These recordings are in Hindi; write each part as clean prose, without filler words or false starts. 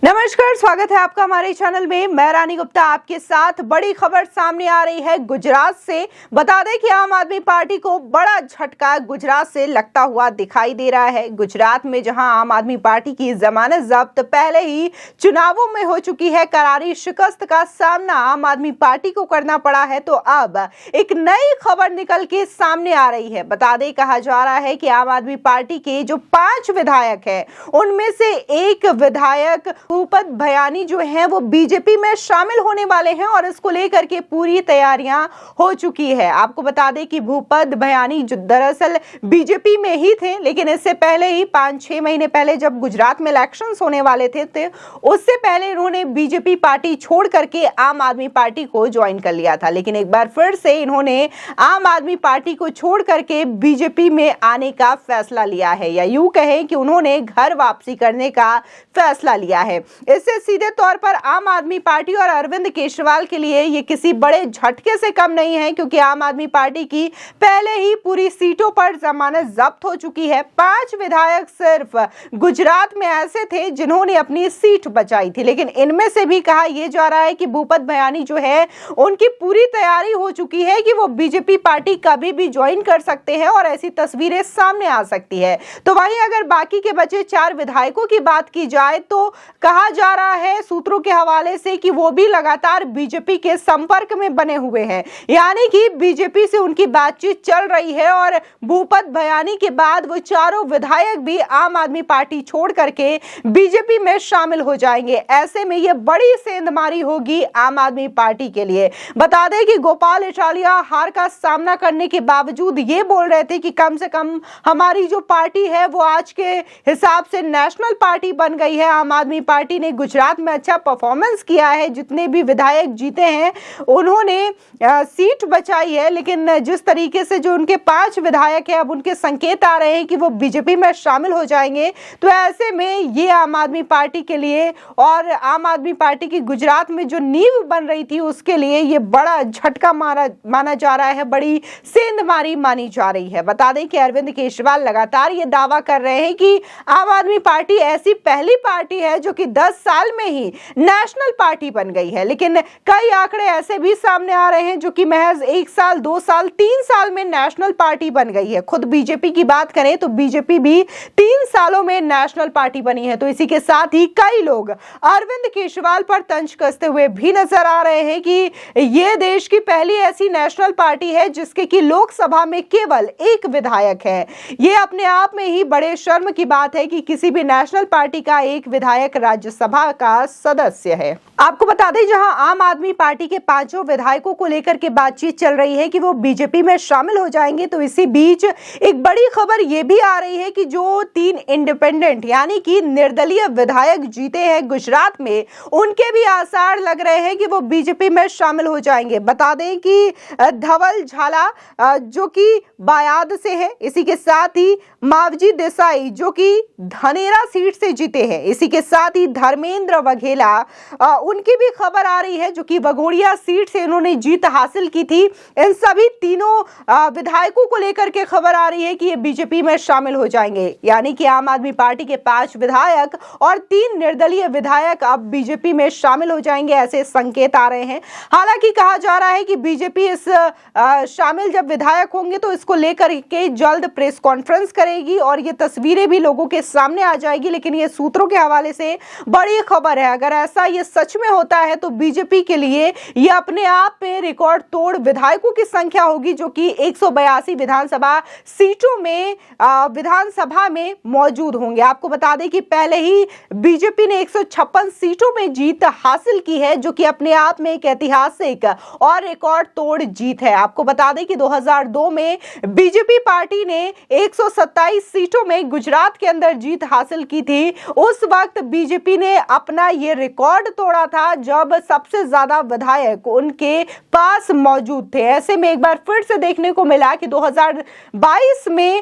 नमस्कार, स्वागत है आपका हमारे चैनल में। मैं रानी गुप्ता आपके साथ। बड़ी खबर सामने आ रही है गुजरात से। बता दें कि आम आदमी पार्टी को बड़ा झटका गुजरात से लगता हुआ दिखाई दे रहा है। गुजरात में जहां आम आदमी पार्टी की जमानत जब्त पहले ही चुनावों में हो चुकी है, करारी शिकस्त का सामना आम आदमी पार्टी को करना पड़ा है, तो अब एक नई खबर निकल के सामने आ रही है। बता दें, कहा जा रहा है कि आम आदमी पार्टी के जो 5 विधायक है उनमें से एक विधायक भूपत भयानी जो हैं वो बीजेपी में शामिल होने वाले हैं और इसको लेकर के पूरी तैयारियां हो चुकी है। आपको बता दें कि भूपत भयानी जो दरअसल बीजेपी में ही थे, लेकिन इससे पहले ही 5-6 महीने पहले जब गुजरात में इलेक्शंस होने वाले थे उससे पहले इन्होंने बीजेपी पार्टी छोड़ करके आम आदमी पार्टी को ज्वाइन कर लिया था। लेकिन एक बार फिर से इन्होंने आम आदमी पार्टी को छोड़ करके बीजेपी में आने का फैसला लिया है, या यूं कहें कि उन्होंने घर वापसी करने का फैसला लिया है। इससे सीधे तौर पर आम आदमी पार्टी और अरविंद केजरीवाल के लिए ये किसी बड़े झटके से कम नहीं है, क्योंकि आम आदमी पार्टी की पहले ही पूरी सीटों पर जमानत जब्त हो चुकी है। 5 विधायक सिर्फ गुजरात में ऐसे थे जिन्होंने अपनी सीट बचाई थी, लेकिन इनमें से भी कहा यह जा रहा है कि भूपत भयानी जो है उनकी पूरी तैयारी हो चुकी है कि वो बीजेपी पार्टी कभी भी ज्वाइन कर सकते हैं और ऐसी तस्वीरें सामने आ सकती है। तो वहीं अगर बाकी के बचे 4 विधायकों की बात की जाए तो कहा जा रहा है सूत्रों के हवाले से कि वो भी लगातार बीजेपी के संपर्क में बने हुए हैं, यानी कि बीजेपी से उनकी बातचीत चल रही है और भूपत भयानी के बाद वो चारों विधायक भी आम आदमी पार्टी छोड़ करके बीजेपी में शामिल हो जाएंगे। ऐसे में ये बड़ी सेंधमारी होगी आम आदमी पार्टी के लिए। बता दें कि गोपाल इटालिया हार का सामना करने के बावजूद ये बोल रहे थे कि कम से कम हमारी जो पार्टी है वो आज के हिसाब से नेशनल पार्टी बन गई है। आम आदमी पार्टी ने गुजरात में अच्छा परफॉर्मेंस किया है, जितने भी विधायक जीते हैं उन्होंने सीट बचाई है, लेकिन जिस तरीके से जो उनके 5 विधायक हैं अब उनके संकेत आ रहे हैं कि वो बीजेपी में शामिल हो जाएंगे, तो ऐसे में ये आम आदमी पार्टी के लिए और आम आदमी पार्टी की गुजरात में जो नींव बन रही थी उसके लिए ये बड़ा झटका माना जा रहा है, बड़ी सेंधमारी मानी जा रही है। बता दें कि अरविंद केजरीवाल लगातार ये दावा कर रहे हैं कि आम आदमी पार्टी ऐसी पहली पार्टी है जो कि 10 साल में ही नेशनल पार्टी बन गई है, लेकिन कई आंकड़े ऐसे भी सामने आ रहे हैं जो कि महज 1 साल, 2 साल, 3 साल में नेशनल पार्टी बन गई है। खुद बीजेपी की बात करें तो बीजेपी भी 3 सालों में नेशनल पार्टी बनी है। तो इसी के साथ ही कई लोग अरविंद केजरीवाल पर तंज कसते हुए भी नजर आ रहे हैं कि यह देश की पहली ऐसी नेशनल पार्टी है जिसके की लोकसभा में केवल 1 विधायक है। यह अपने आप में ही बड़े शर्म की बात है कि किसी भी नेशनल पार्टी का 1 विधायक राज्यसभा का सदस्य है। आपको बता दें, जहां आम आदमी पार्टी के 5 विधायकों को लेकर के बातचीत चल रही है कि वो बीजेपी में शामिल हो जाएंगे, तो इसी बीच एक बड़ी खबर यह भी आ रही है कि जो 3 इंडिपेंडेंट यानी कि निर्दलीय विधायक जीते हैं गुजरात में, उनके भी आसार लग रहे हैं कि वो बीजेपी में शामिल हो जाएंगे। बता दें कि धवल झाला जो कि बायाद से है, इसी के साथ ही मावजी देसाई जो कि धनेरा सीट से जीते हैं, इसी के साथ ही धर्मेंद्र वघेला उनकी भी खबर आ रही है जो कि बघोड़िया सीट से इन्होंने जीत हासिल की थी। इन सभी तीनों विधायकों को लेकर के खबर आ रही है कि ये बीजेपी में शामिल हो जाएंगे, यानी कि आम आदमी पार्टी के 5 विधायक और 3 निर्दलीय विधायक अब बीजेपी में शामिल हो जाएंगे, ऐसे संकेत आ रहे हैं। हालांकि कहा जा रहा है कि बीजेपी इस शामिल जब विधायक होंगे तो इसको लेकर के जल्द प्रेस कॉन्फ्रेंस करेगी और ये तस्वीरें भी लोगों के सामने आ जाएगी, लेकिन ये सूत्रों के हवाले से बड़ी खबर है। अगर ऐसा ये सच में होता है तो बीजेपी के लिए ये अपने आप में रिकॉर्ड तोड़ विधायकों की संख्या होगी, जो कि 182 विधानसभा सीटों में विधानसभा में मौजूद होंगे। आपको बता दें कि पहले ही बीजेपी ने 156 सीटों में जीत हासिल की है, जो कि अपने आप में एक ऐतिहासिक और रिकॉर्ड तोड़ जीत है। आपको बता दें कि 2002 में बीजेपी पार्टी ने 127 सीटों में गुजरात के अंदर जीत हासिल की थी। उस वक्त बीजेपी ने अपना ये रिकॉर्ड तोड़ा था जब सबसे ज्यादा विधायक उनके पास मौजूद थे। ऐसे में एक बार फिर से देखने को मिला कि 2022 में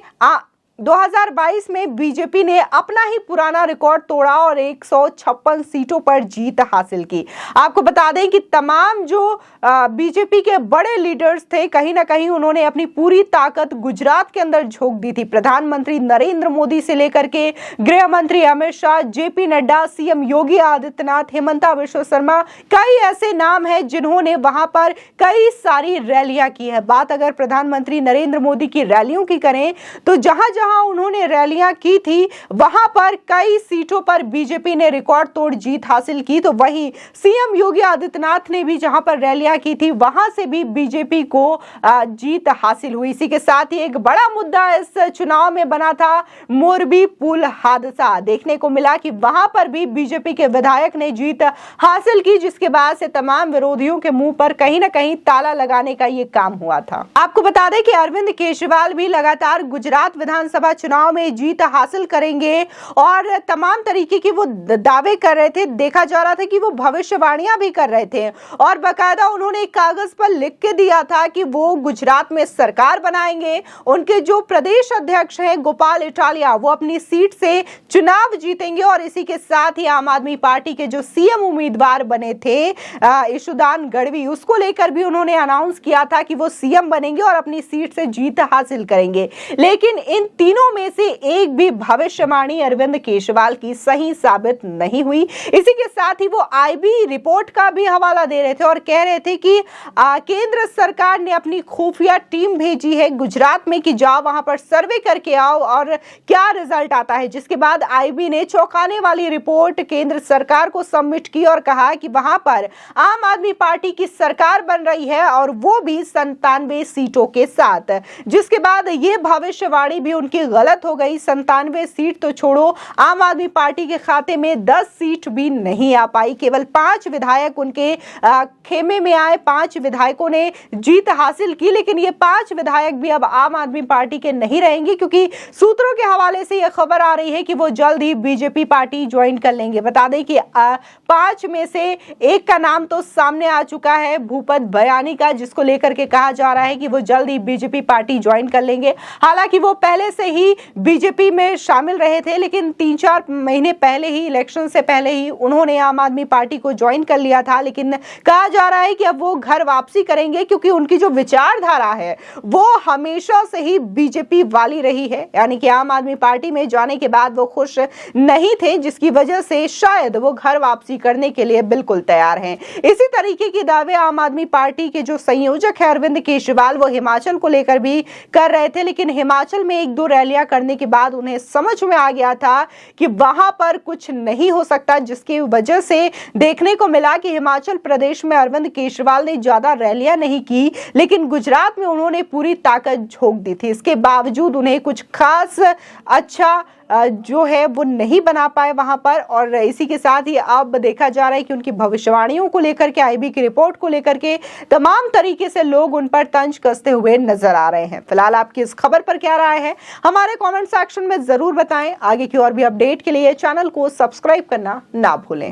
2022 में बीजेपी ने अपना ही पुराना रिकॉर्ड तोड़ा और 156 सीटों पर जीत हासिल की। आपको बता दें कि तमाम जो बीजेपी के बड़े लीडर्स थे, कहीं ना कहीं उन्होंने अपनी पूरी ताकत गुजरात के अंदर झोंक दी थी। प्रधानमंत्री नरेंद्र मोदी से लेकर के गृह मंत्री अमित शाह, जेपी नड्डा, सीएम योगी आदित्यनाथ, हेमंता बिश्वा शर्मा, कई ऐसे नाम हैं जिन्होंने वहां पर कई सारी रैलियां की है। बात अगर प्रधानमंत्री नरेंद्र मोदी की रैलियों की करें तो जहां जहां उन्होंने रैलियां की थी वहां पर कई सीटों पर बीजेपी ने रिकॉर्ड तोड़ जीत हासिल की। तो वहीं सीएम योगी आदित्यनाथ ने भी जहां पर रैलियां की थी वहां से भी बीजेपी को जीत हासिल हुई। इसी के साथ ही एक बड़ा मुद्दा इस चुनाव में बना था मोरबी पुल हादसा। देखने को मिला कि वहां पर भी बीजेपी के विधायक ने जीत हासिल की, जिसके बाद से तमाम विरोधियों के मुंह पर कहीं ना कहीं ताला लगाने का ये काम हुआ था। आपको बता दें कि अरविंद केजरीवाल भी लगातार गुजरात विधानसभा चुनाव में जीत हासिल करेंगे और तमाम तरीके की वो दावे कर रहे थे। देखा जा रहा था कि वो भविष्यवाणियां भी कर रहे थे और बाकायदा उन्होंने एक कागज पर लिख के दिया था कि वो गुजरात में सरकार बनाएंगे। उनके जो प्रदेश अध्यक्ष हैं गोपाल इटालिया, वो अपनी सीट से चुनाव जीतेंगे और इसी के साथ ही आम आदमी पार्टी के जो सीएम उम्मीदवार बने थे ईशुदान गढ़वी, उसको लेकर भी उन्होंने अनाउंस किया था कि वो सीएम बनेंगे और अपनी सीट से जीत हासिल करेंगे। लेकिन इन तीनों में से एक भी भविष्यवाणी अरविंद केजरीवाल की सही साबित नहीं हुई। इसी के साथ ही वो आईबी रिपोर्ट का भी हवाला दे रहे थे और कह रहे थे कि केंद्र सरकार ने अपनी खुफिया टीम भेजी है गुजरात में कि जाओ वहां पर सर्वे करके आओ और क्या रिजल्ट आता है। जिसके बाद आईबी ने चौंकाने वाली रिपोर्ट केंद्र सरकार को सबमिट की और कहा कि वहां पर आम आदमी पार्टी की सरकार बन रही है और वो भी 97 सीटों के साथ। जिसके बाद ये भविष्यवाणी भी उनकी गलत हो गई। 97 सीट तो छोड़ो, आम आदमी पार्टी के खाते में 10 सीट भी नहीं आ पाई। केवल 5 विधायक उनके खेमे में आए, 5 विधायकों ने जीत हासिल की। लेकिन ये 5 विधायक भी अब आम आदमी पार्टी के नहीं रहेंगे क्योंकि सूत्रों के हवाले से यह खबर आ रही है कि वो जल्द ही बीजेपी पार्टी ज्वाइन कर लेंगे। बता दें कि 5 में से एक का नाम तो सामने आ चुका है, भूपत भयानी का, जिसको लेकर के कहा जा रहा है कि वो जल्द ही बीजेपी पार्टी ज्वाइन कर लेंगे। हालांकि वो पहले से ही बीजेपी में शामिल रहे थे, लेकिन 3-4 महीने पहले ही, इलेक्शन से पहले ही उन्होंने आम आदमी पार्टी को ज्वाइन कर लिया था। लेकिन कहा जा रहा है कि अब वो घर वापसी करेंगे क्योंकि उनकी जो विचारधारा है वो हमेशा से ही बीजेपी वाली रही है, यानी कि आम आदमी पार्टी में जाने के बाद वो खुश नहीं थे, जिसकी वजह से शायद वो घर वापसी करने के लिए बिल्कुल तैयार हैं। इसी तरीके के दावे आम आदमी पार्टी के जो संयोजक है अरविंद केजरीवाल, वो हिमाचल को लेकर भी कर रहे थे। लेकिन हिमाचल में 1-2 रैलियां करने के बाद उन्हें समझ में आ गया था कि वहां पर कुछ नहीं हो सकता, जिसकी वजह से देखने को मिला कि हिमाचल प्रदेश में अरविंद केजरीवाल ने ज्यादा रैलियां नहीं की, लेकिन गुजरात में उन्होंने पूरी ताकत झोंक दी थी। इसके बावजूद उन्हें कुछ खास अच्छा जो है वो नहीं बना पाए वहां पर। और इसी के साथ ही अब देखा जा रहा है कि उनकी भविष्यवाणियों को लेकर के, आईबी की रिपोर्ट को लेकर के तमाम तरीके से लोग उन पर तंज कसते हुए नजर आ रहे हैं। फिलहाल आपकी इस खबर पर क्या राय है हमारे कमेंट सेक्शन में जरूर बताएं। आगे की और भी अपडेट के लिए चैनल को सब्सक्राइब करना ना भूलें।